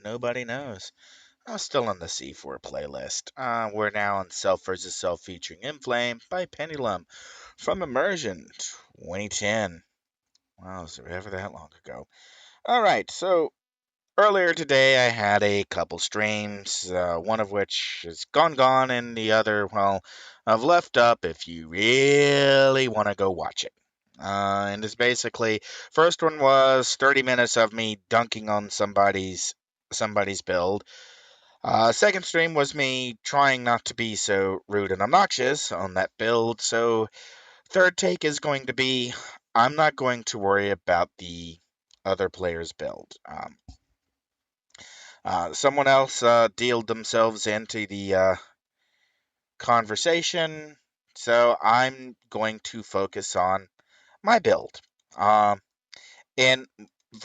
nobody knows. I'm still on the C4 playlist. We're now on Self vs. Self featuring Inflame by Pendulum from Immersion 2010. Wow, was it ever that long ago? Alright, so earlier today I had a couple streams, one of which is gone, and the other, well, I've left up if you really want to go watch it. And it's basically, first one was 30 minutes of me dunking on somebody's build. Second stream was me trying not to be so rude and obnoxious on that build. So third take is going to be, I'm not going to worry about the other player's build. Someone else dealed themselves into the conversation, so I'm going to focus on my build. And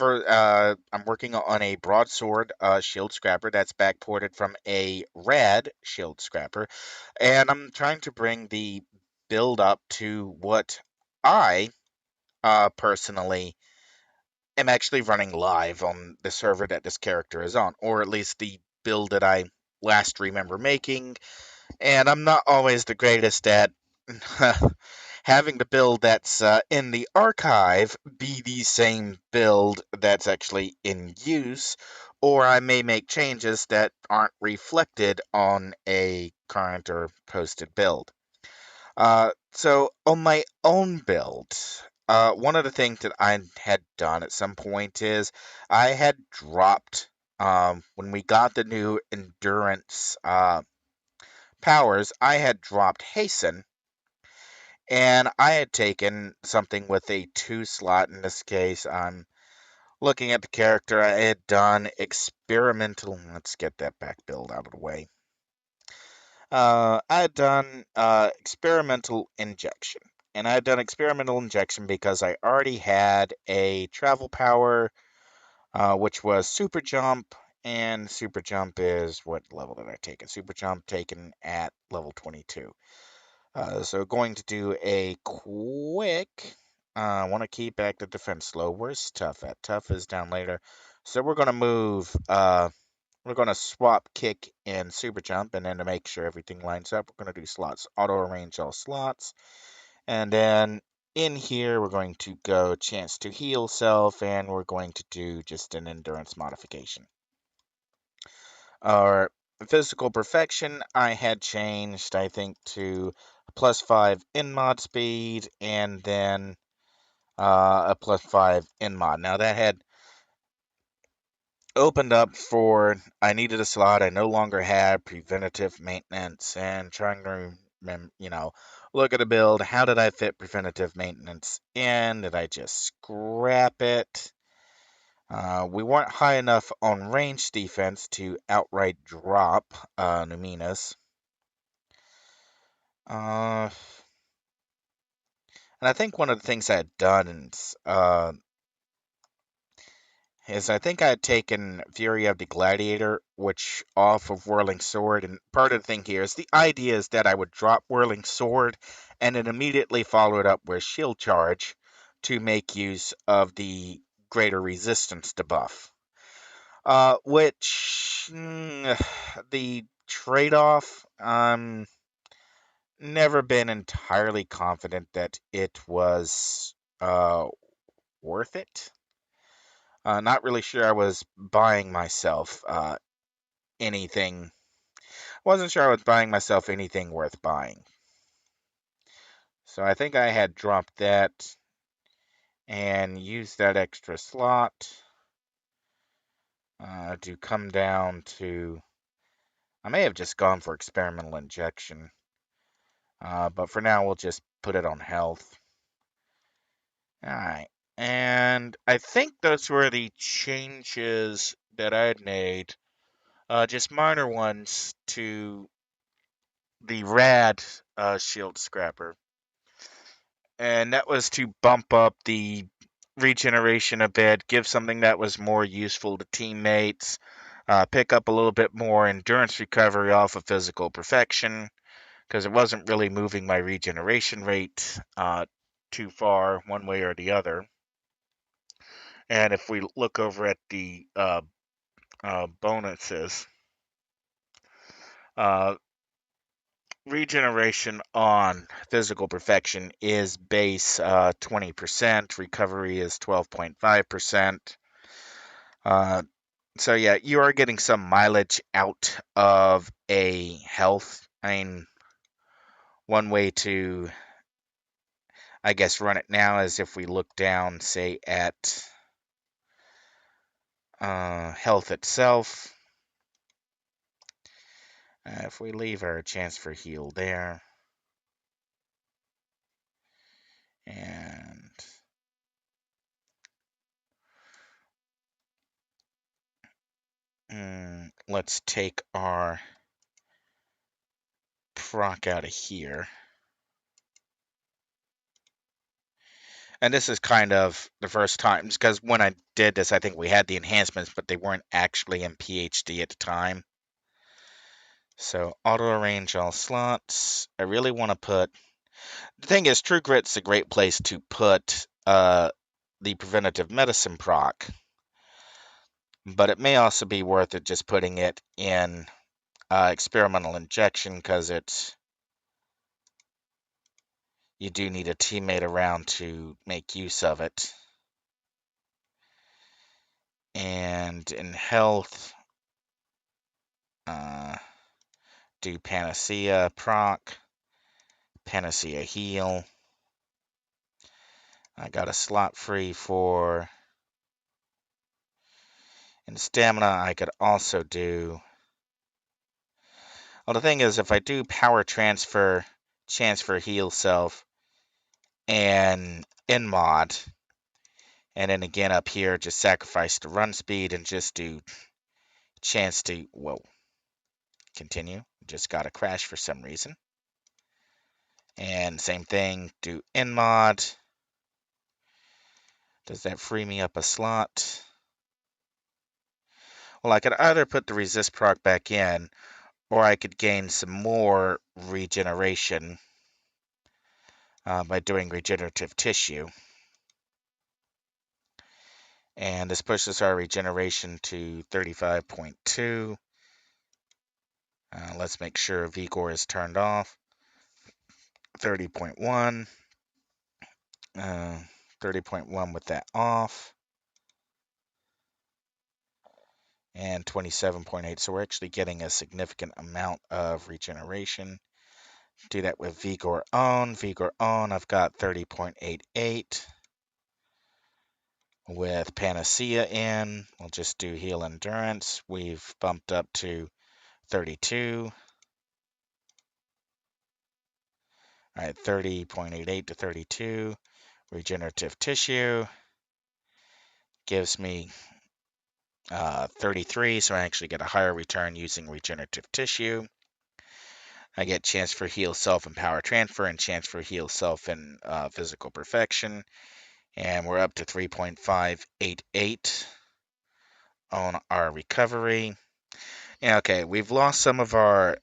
I'm working on a broadsword shield scrapper that's backported from a red shield scrapper, and I'm trying to bring the build up to what I personally am actually running live on the server that this character is on, or at least the build that I last remember making. And I'm not always the greatest at having the build that's in the archive be the same build that's actually in use, or I may make changes that aren't reflected on a current or posted build. So on my own build, one of the things that I had done at some point is I had dropped, when we got the new endurance powers, I had dropped hasten, and I had taken something with a 2 slot. In this case, I'm looking at the character. I had done experimental. Let's get that back build out of the way. I had done experimental injection. And I had done experimental injection because I already had a travel power, which was super jump. And super jump is, what level did I take it? Super jump taken at level 22. So going to do a quick. I want to keep active defense low. Where's tough at? Tough is down later. So we're gonna move. We're gonna swap kick and super jump, and then to make sure everything lines up, we're gonna do slots. Auto arrange all slots, and then in here we're going to go chance to heal self, and we're going to do just an endurance modification. Our physical perfection, I had changed, I think, to +5 in mod speed, and then a +5 in mod. Now that had opened up for I needed a slot I no longer had preventative maintenance, and trying to look at a build. How did I fit preventative maintenance in? Did I just scrap it? We weren't high enough on range defense to outright drop Numinas. Uh, and I think one of the things I had done is I think I had taken Fury of the Gladiator, which off of Whirling Sword. And part of the thing here is the idea is that I would drop Whirling Sword and then immediately follow it up with Shield Charge to make use of the greater resistance debuff. Which the trade-off, never been entirely confident that it was worth it. Not really sure I was buying myself anything. Wasn't sure I was buying myself anything worth buying. So I think I had dropped that and used that extra slot to come down to. I may have just gone for experimental injection, but for now we'll just put it on health. Alright, and I think those were the changes that I had made. Just minor ones to the rad shield scrapper. And that was to bump up the regeneration a bit, give something that was more useful to teammates, pick up a little bit more endurance recovery off of physical perfection, because it wasn't really moving my regeneration rate too far one way or the other. And if we look over at the bonuses. Uh, Regeneration on physical perfection is base 20%. Recovery is 12.5%. Uh, so yeah, you are getting some mileage out of a health. I mean, one way to, I guess, run it now is if we look down, say, at health itself. If we leave our chance for heal there, and let's take our proc out of here. And this is kind of the first time, because when I did this, I think we had the enhancements, but they weren't actually in PhD at the time. So auto arrange all slots. I really want to put. The thing is, True Grit's a great place to put the preventative medicine proc, but it may also be worth it just putting it in experimental injection, because you do need a teammate around to make use of it. And in health, do Panacea proc, Panacea heal. I got a slot free for, in stamina I could also do, well, the thing is, if I do power transfer, chance for heal self, and in mod, and then again up here, just sacrifice the run speed and just do chance to, whoa, continue. Just got a crash for some reason. And same thing, do in mod. Does that free me up a slot? Well, I could either put the resist proc back in, or I could gain some more regeneration by doing regenerative tissue. And this pushes our regeneration to 35.2. Let's make sure Vigor is turned off. 30.1. 30.1 with that off. And 27.8. So we're actually getting a significant amount of regeneration. Do that with Vigor on. Vigor on, I've got 30.88. With Panacea in, we'll just do heal endurance. We've bumped up to 32. All right, 30.88 to 32. Regenerative tissue gives me 33, so I actually get a higher return using regenerative tissue. I get chance for heal self and power transfer, and chance for heal self and physical perfection. And we're up to 3.588 on our recovery. Yeah, okay, we've lost some of our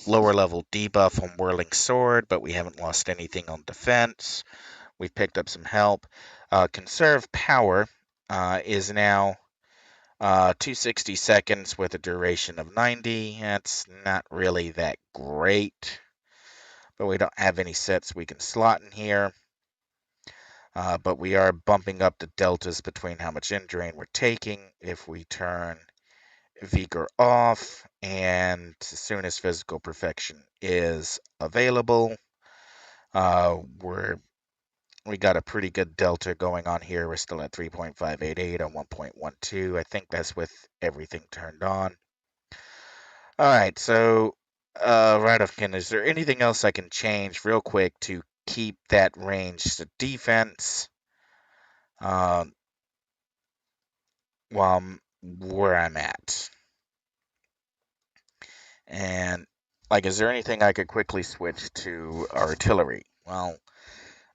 lower level debuff on Whirling Sword, but we haven't lost anything on defense. We've picked up some help. Conserved power is now 260 seconds with a duration of 90. That's not really that great, but we don't have any sets we can slot in here. But we are bumping up the deltas between how much end drain we're taking if we turn Vigor off, and as soon as physical perfection is available, we got a pretty good delta going on here. We're still at 3.588 on 1.12. I think that's with everything turned on. All right, so Radovkin, is there anything else I can change real quick to keep that range to defense while where I'm at? And like, is there anything I could quickly switch to artillery? Well,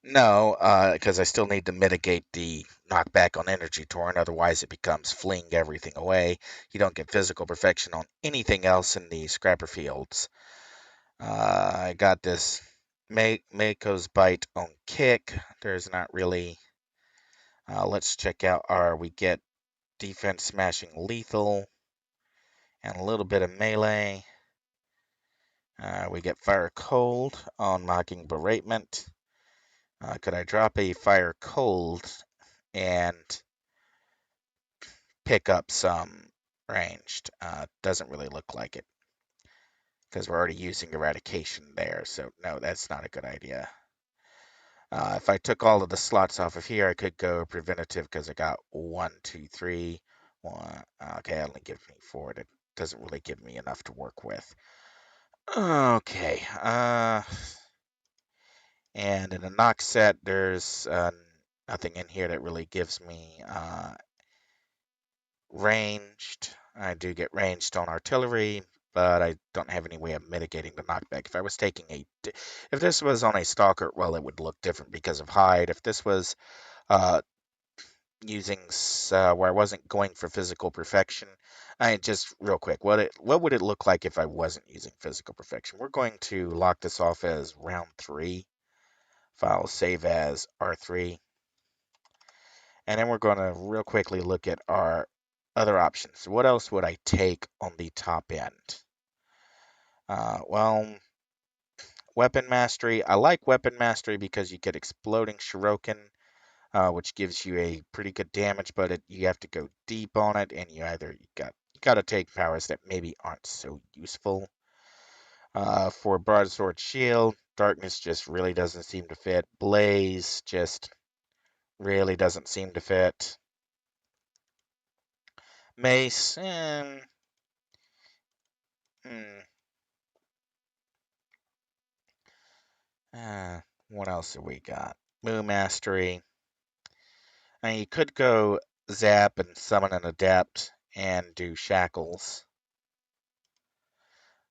no, because I still need to mitigate the knockback on energy torrent. Otherwise, it becomes fling everything away. You don't get physical perfection on anything else in the scrapper fields. I got this Mako's bite on kick. There's not really. Let's check out our. We get defense smashing lethal. and a little bit of melee. We get fire cold on mocking beratement. Could I drop a fire cold and pick up some ranged? Doesn't really look like it because we're already using eradication there. So no, that's not a good idea. If I took all of the slots off of here, I could go preventative because I got 1, 2, 3. One. Okay, that only gives me 4. That doesn't really give me enough to work with. Okay. And in a knock set, there's nothing in here that really gives me ranged. I do get ranged on artillery, but I don't have any way of mitigating the knockback. If I was taking if this was on a stalker, well, it would look different because of hide. If this was uh, using where I wasn't going for physical perfection, I just real quick, what would it look like if I wasn't using physical perfection? We're going to lock this off as round 3. File save as R3. And then we're going to real quickly look at our other options. What else would I take on the top end? Well, weapon mastery. I like weapon mastery because you get exploding shuriken, which gives you a pretty good damage, but you have to go deep on it, and you got to take powers that maybe aren't so useful. For broadsword shield, darkness just really doesn't seem to fit. Blaze just really doesn't seem to fit. Mace, hmm. What else have we got? Moo Mastery. I mean, you could go Zap and summon an Adept and do Shackles.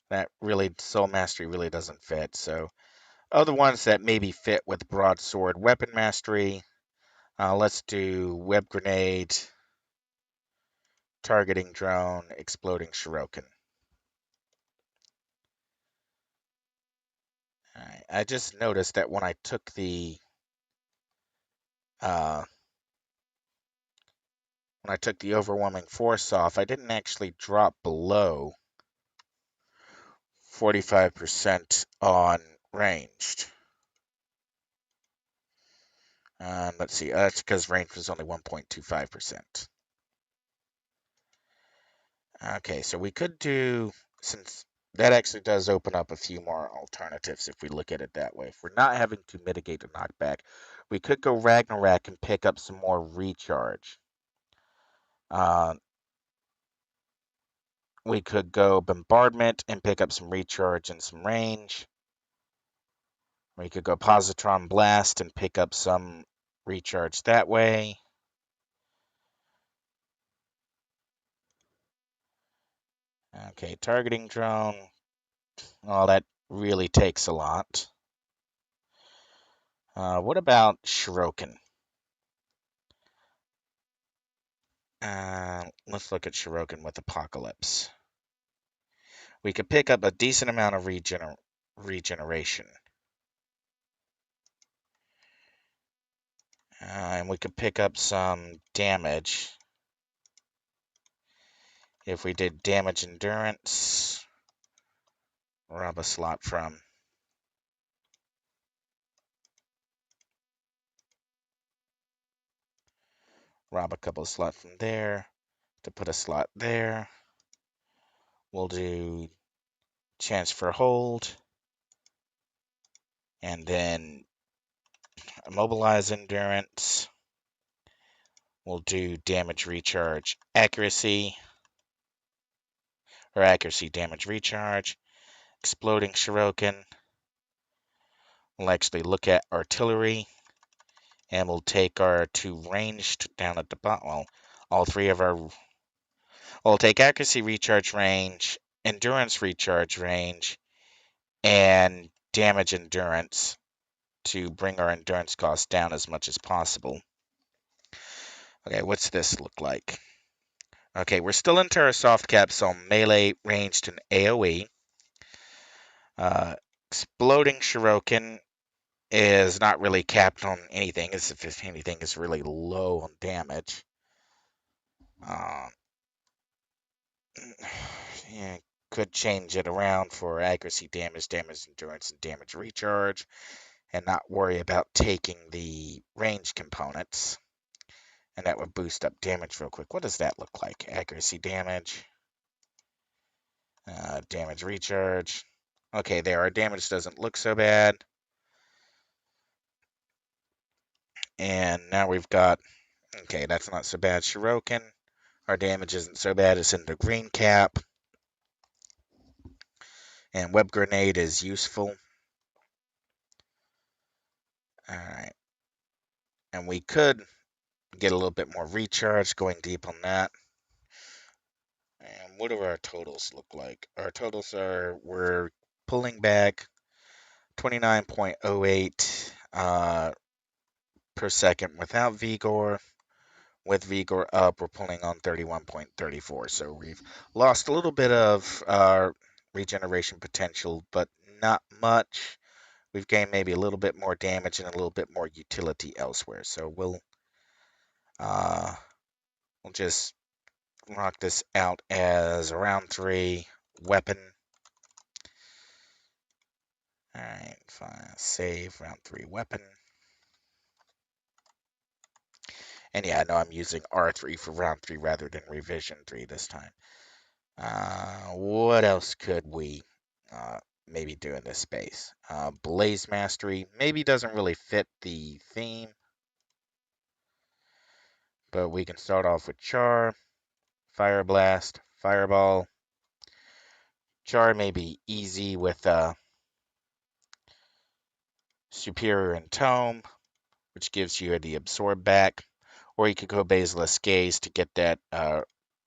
That really, Soul Mastery really doesn't fit. So, other ones that maybe fit with Broadsword Weapon Mastery. Let's do Web Grenade, Targeting Drone, Exploding Shuriken. Right. I just noticed that when I took uh, the overwhelming force off, I didn't actually drop below 45% on ranged. Let's see, that's because range was only 1.25%. Okay, so we could do, since that actually does open up a few more alternatives if we look at it that way. If we're not having to mitigate the knockback, we could go Ragnarok and pick up some more recharge. Uh, we could go Bombardment and pick up some recharge and some range. We could go Positron Blast and pick up some recharge that way. Okay, targeting drone. Oh, that really takes a lot. What about Shirokin? Let's look at Shirokin with Apocalypse. We could pick up a decent amount of regeneration. And we could pick up some damage. If we did damage endurance, rob a slot from. Rob a couple of slots from there to put a slot there. We'll do chance for hold. And then immobilize endurance. We'll do damage recharge accuracy. Or accuracy damage recharge. Exploding Shirokin. We'll actually look at artillery. And we'll take our 2 ranged down at the bottom. Well, all 3 of our... We'll take accuracy recharge range, endurance recharge range, and damage endurance to bring our endurance cost down as much as possible. Okay, what's this look like? Okay, we're still into our soft caps on melee, ranged, and AoE. Exploding Shirokin is not really capped on anything. If anything, is really low on damage. Yeah, could change it around for accuracy, damage, damage endurance, and damage recharge, and not worry about taking the range components. And that would boost up damage real quick. What does that look like? Accuracy, damage, damage recharge. Okay, there. Our damage doesn't look so bad. And now we've got, okay, that's not so bad. Shiroken. Our damage isn't so bad. It's in the green cap. And web grenade is useful. Alright. And we could get a little bit more recharge going deep on that. And what do our totals look like? Our totals are, we're pulling back 29.08 per second without Vigor. With Vigor up, we're pulling on 31.34. So we've lost a little bit of regeneration potential, but not much. We've gained maybe a little bit more damage and a little bit more utility elsewhere. So we'll just rock this out as a round 3 weapon. Alright, fine. Save round 3 weapon. And yeah, I know I'm using R3 for round 3 rather than revision 3 this time. What else could we maybe do in this space? Blaze Mastery maybe doesn't really fit the theme, but we can start off with Char, Fire Blast, Fireball. Char may be easy with Superior and Tome, which gives you the Absorb back, or you could go Basilisk Gaze to get that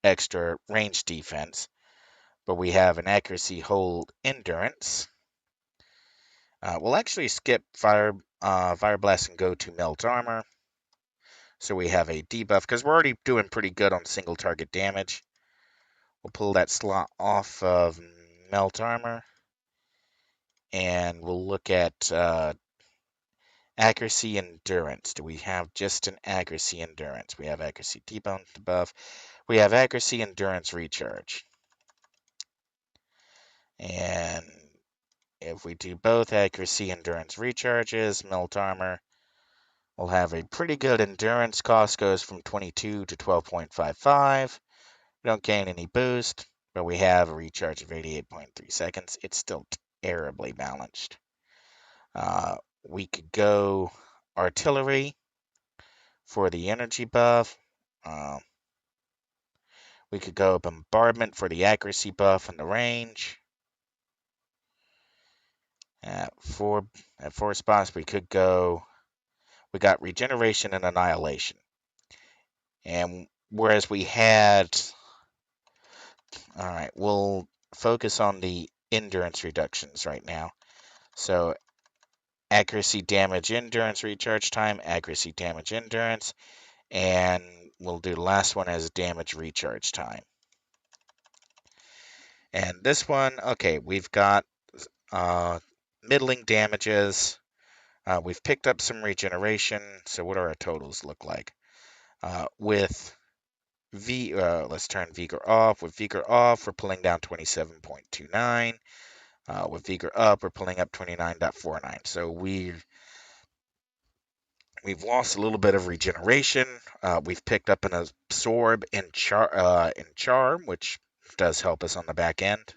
extra range defense. But we have an Accuracy, Hold, Endurance. We'll actually skip Fire Blast and go to Melt Armor. So we have a debuff, because we're already doing pretty good on single target damage. We'll pull that slot off of Melt Armor. And we'll look at Accuracy, Endurance. Do we have just an Accuracy, Endurance? We have Accuracy debuff. We have Accuracy, Endurance, Recharge. And if we do both Accuracy, Endurance, Recharges, Melt Armor, we'll have a pretty good endurance. Cost goes from 22 to 12.55. We don't gain any boost, but we have a recharge of 88.3 seconds. It's still terribly balanced. We could go Artillery for the energy buff. We could go Bombardment for the accuracy buff and the range. At four spots, we could go. We got Regeneration and Annihilation. And whereas we had, all right, we'll focus on the endurance reductions right now. So accuracy, damage, endurance, recharge time, accuracy, damage, endurance, and we'll do the last one as damage, recharge time. And this one, okay, we've got middling damages. We've picked up some regeneration. So what do our totals look like? With let's turn Vigor off. With Vigor off, we're pulling down 27.29. With Vigor up, we're pulling up 29.49. So we've lost a little bit of regeneration. We've picked up an absorb in charm, which does help us on the back end.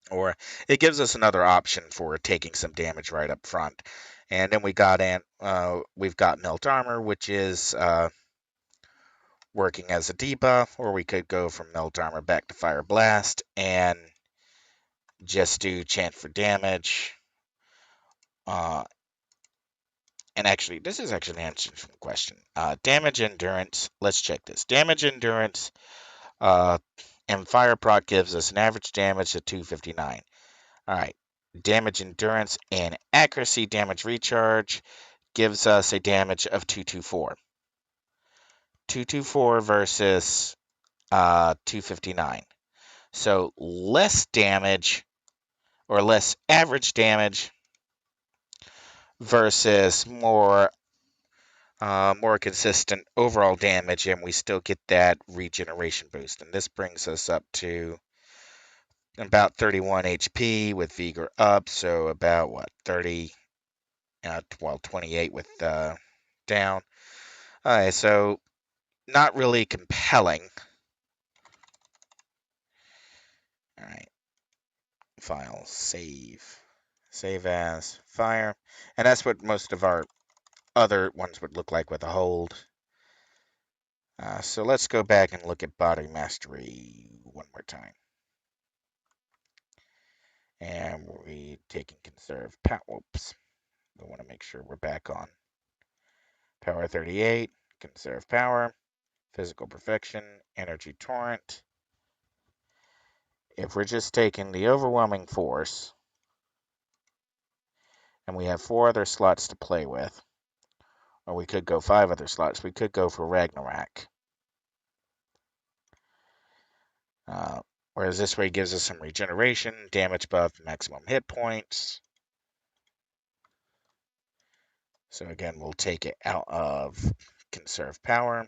Or it gives us another option for taking some damage right up front. And then we've got Melt Armor, which is working as a debuff, or we could go from Melt Armor back to Fire Blast and just do Chant for damage. And actually, this is actually an interesting question. Damage endurance. Let's check this. Damage endurance and fire proc gives us an average damage of 259. All right. Damage endurance and accuracy damage recharge gives us a damage of 224. 224 versus 259. So less damage or less average damage versus more consistent overall damage, and we still get that regeneration boost. And this brings us up to about 31 HP with Vigor up, so about what 30, well 28 with down. Alright, so not really compelling. Alright, file, save as fire, and that's what most of our other ones would look like with a hold. So let's go back and look at body mastery one more time. And we're taking conserve power. Whoops. We want to make sure we're back on power 38, conserve power, physical perfection, energy torrent. If we're just taking the overwhelming force, and we have 4 other slots to play with, or we could go 5 other slots, we could go for Ragnarok. Whereas this way gives us some regeneration, damage buff, maximum hit points. So again, we'll take it out of conserve power,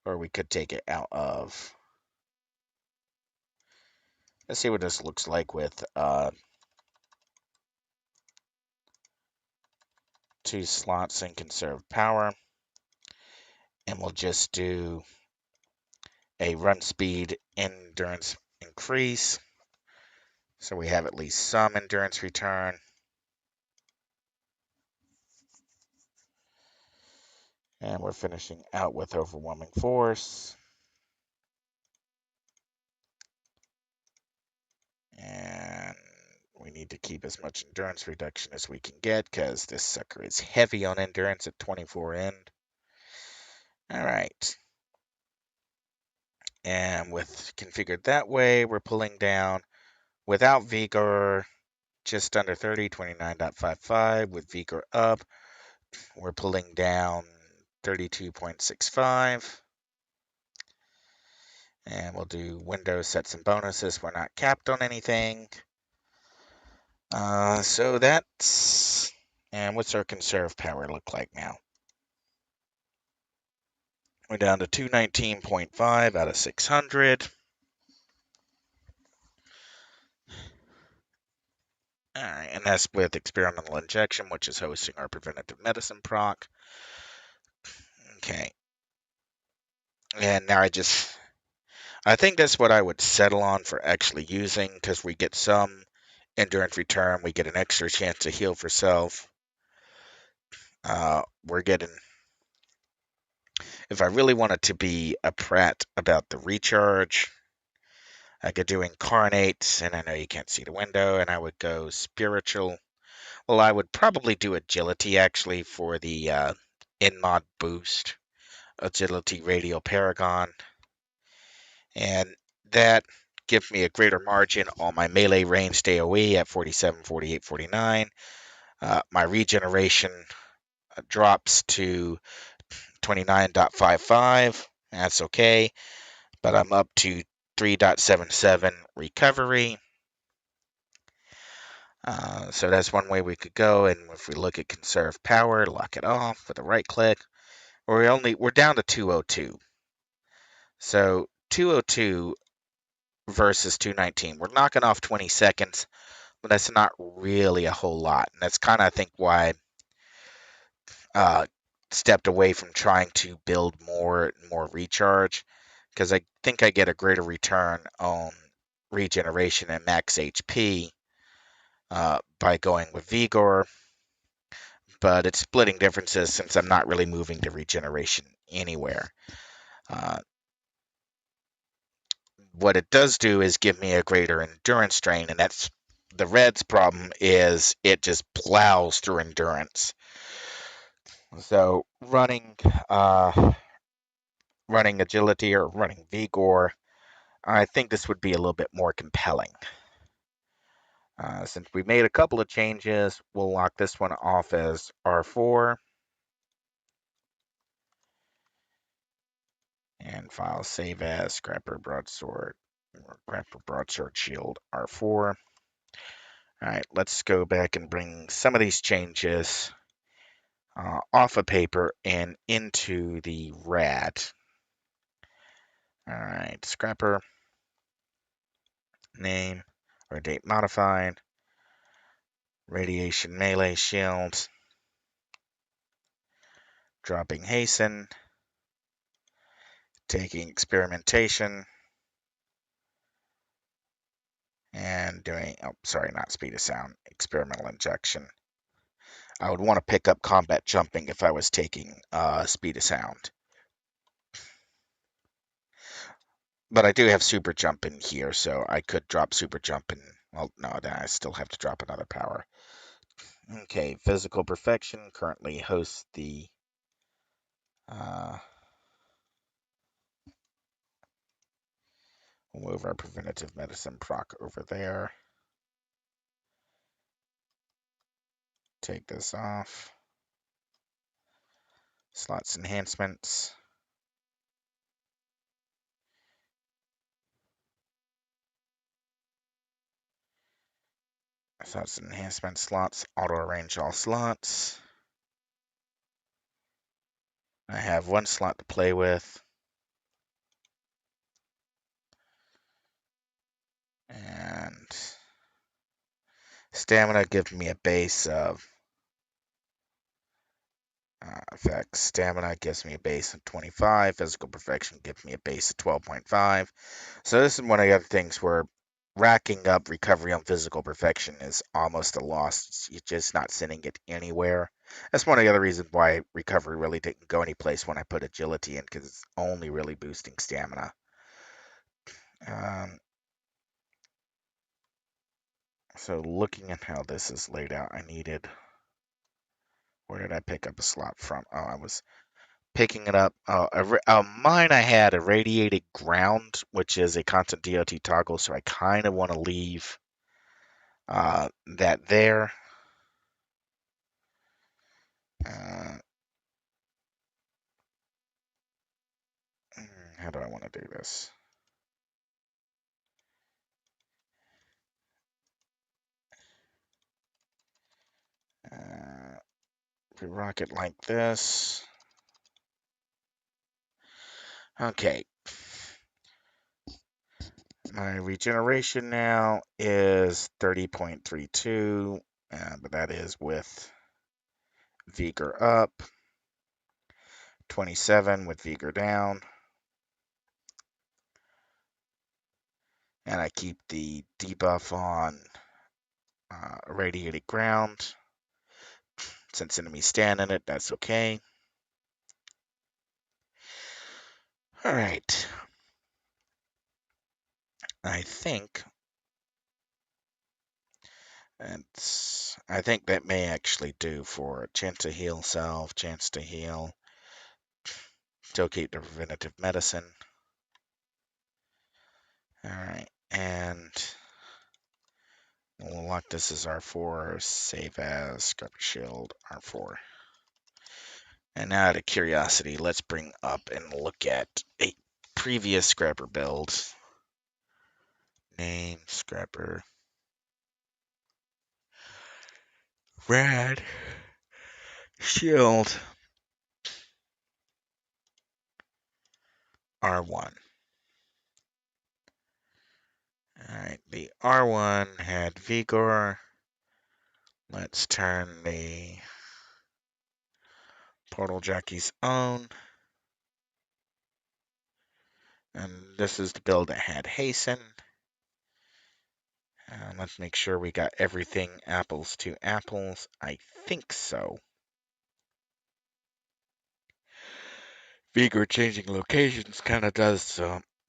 or we could take it out of. Let's see what this looks like with 2 slots in conserve power, and we'll just do a run speed endurance increase, so we have at least some endurance return. And we're finishing out with overwhelming force. And we need to keep as much endurance reduction as we can get because this sucker is heavy on endurance at 24 end. All right. And with configured that way, we're pulling down without Vigor just under 30, 29.55. With Vigor up, we're pulling down 32.65. And we'll do Windows sets and bonuses. We're not capped on anything. So that's... And what's our conserve power look like now? We're down to 219.5 out of 600. All right, and that's with experimental injection, which is hosting our preventative medicine proc. Okay. And now I think that's what I would settle on for actually using, because we get some endurance return, we get an extra chance to heal for self. We're getting, if I really wanted to be a prat about the recharge, I could do incarnate, and I know you can't see the window, and I would go spiritual. Well, I would probably do agility actually for the in-mod boost, agility radial paragon, and that gives me a greater margin on my melee ranged AoE at 47, 48, 49. My regeneration drops to 29.55. That's okay, but I'm up to 3.77 recovery. So that's one way we could go. And if we look at conserve power, lock it off with a right click, we're down to 202. So 202 versus 219. We're knocking off 20 seconds, but that's not really a whole lot. And that's kind of, I think, why I stepped away from trying to build more recharge, because I think I get a greater return on regeneration and max HP by going with Vigor, but it's splitting differences since I'm not really moving the regeneration anywhere. Uh, what it does do is give me a greater endurance drain, and that's the red's problem, is it just plows through endurance. So running agility or running Vigor, I think this would be a little bit more compelling. Since we made a couple of changes, we'll lock this one off as R4. And file save as Scrapper Broadsword Shield R4. All right, let's go back and bring some of these changes off of paper and into the RAD. All right, Scrapper. Name or date modified. Radiation melee shield. Dropping hasten. Taking experimentation. And doing, oh, sorry, not speed of sound, experimental injection. I would want to pick up combat jumping if I was taking speed of sound. But I do have super jump in here, so I could drop super jump and, well, no, then I still have to drop another power. Okay, physical perfection currently hosts the we'll move our preventative medicine proc over there. Take this off. Slots enhancements. Slots enhancement slots. Auto arrange all slots. I have one slot to play with. And stamina gives me a base of effects. Stamina gives me a base of 25. Physical perfection gives me a base of 12.5. So this is one of the other things where racking up recovery on physical perfection is almost a loss. You're just not sending it anywhere. That's one of the other reasons why recovery really didn't go anyplace when I put agility in, because it's only really boosting stamina. So looking at how this is laid out, I needed... Where did I pick up a slot from? Oh, I was picking it up. Mine I had irradiated ground, which is a constant DOT toggle, so I kind of want to leave that there. How do I want to do this? If we rock it like this. Okay. My regeneration now is 30.32, but that is with Vigor up. 27 with Vigor down. And I keep the debuff on irradiated ground. Since enemies stand in it, that's okay. All right. I think that may actually do for chance to heal self, chance to heal. Still keep the preventative medicine. All right, and we'll lock this as R4, save as Scrubber Shield R4. And now, out of curiosity, let's bring up and look at a previous Scrapper build. Name Scrapper. Rad. Shield. R1. Alright, the R1 had Vigor. Let's turn the Portal Jockey's own. And this is the build that had Hasten. Let's make sure we got everything apples to apples. I think so. Vigor changing locations kind of does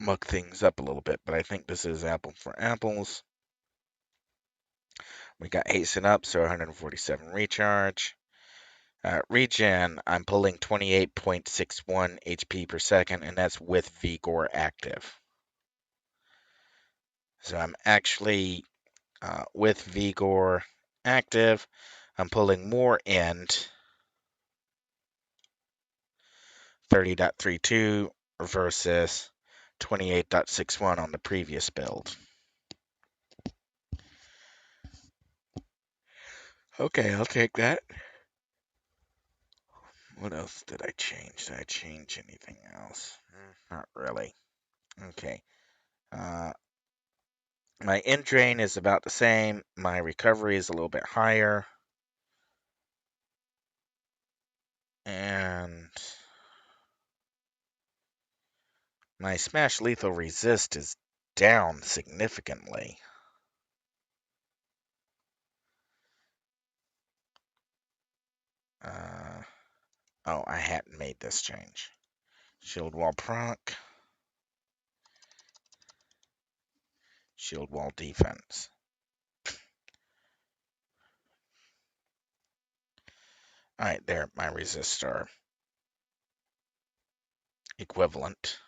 muck things up a little bit, but I think this is apple for apples. We got Hasten up, so 147 recharge. Regen, I'm pulling 28.61 HP per second, and that's with Vigor active. So I'm actually, with Vigor active, I'm pulling more end, 30.32 versus 28.61 on the previous build. Okay, I'll take that. What else did I change? Did I change anything else? Not really. Okay. My end drain is about the same. My recovery is a little bit higher. And my smash lethal resist is down significantly. Uh, oh, I hadn't made this change. Shield wall proc, shield wall defense. Alright, there, my resists are equivalent.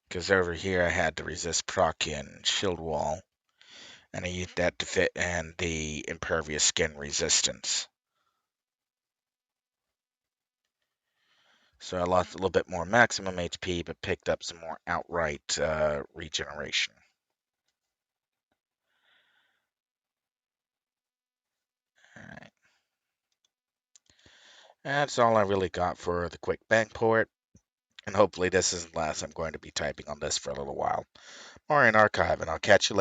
Because over here I had the resist proc in shield wall, and I used that to fit in the impervious skin resistance. So I lost a little bit more maximum HP, but picked up some more outright regeneration. Alright. That's all I really got for the quick bank port. And hopefully this isn't the last I'm going to be typing on this for a little while. Or in archive, and I'll catch you later.